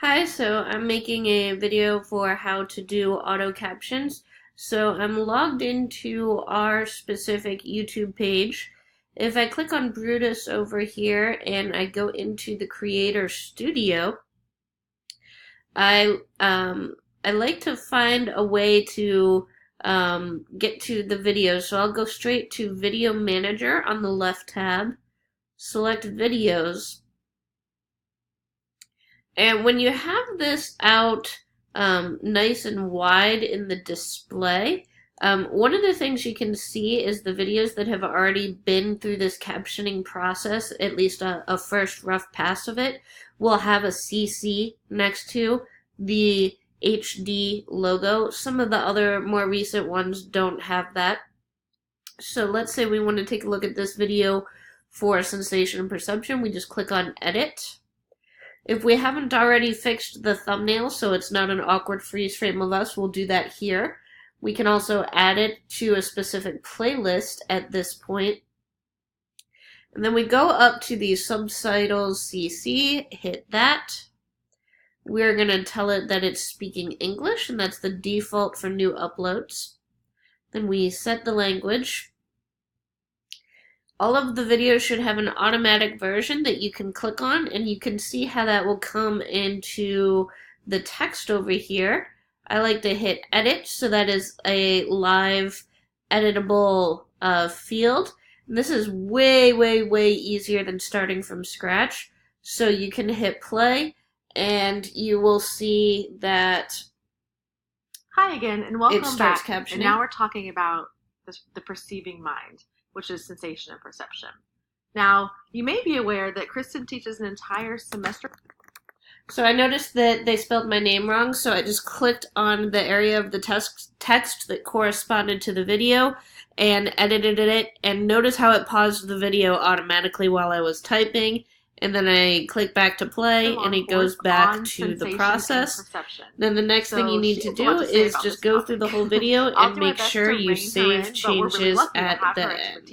Hi, so I'm making a video for how to do auto captions. So I'm logged into our specific YouTube page. If I click on Brutus over here and I go into the Creator Studio, I like to find a way to get to the video. So I'll go straight to Video Manager on the left tab, select Videos. And when you have this out nice and wide in the display, one of the things you can see is the videos that have already been through this captioning process, at least a first rough pass of it, will have a CC next to the HD logo. Some of the other more recent ones don't have that. So let's say we want to take a look at this video for sensation and perception. We just click on Edit. If we haven't already fixed the thumbnail so it's not an awkward freeze frame of us, we'll do that here. We can also add it to a specific playlist at this point. And then we go up to the subtitles CC, hit that. We're going to tell it that it's speaking English, and that's the default for new uploads. Then we set the language. All of the videos should have an automatic version that you can click on, and you can see how that will come into the text over here. I like to hit edit, so that is a live editable field. And this is way, way, way easier than starting from scratch. So you can hit play, and you will see that. Hi again, and welcome back. Captioning. And now we're talking about the perceiving mind, which is sensation and perception. Now, you may be aware that Kristen teaches an entire semester. So I noticed that they spelled my name wrong, so I just clicked on the area of the text that corresponded to the video and edited it, and notice how it paused the video automatically while I was typing, and then I click back to play, and it goes back to the process. Then the next thing you need to do is just go through the whole video and make sure you save changes at the end.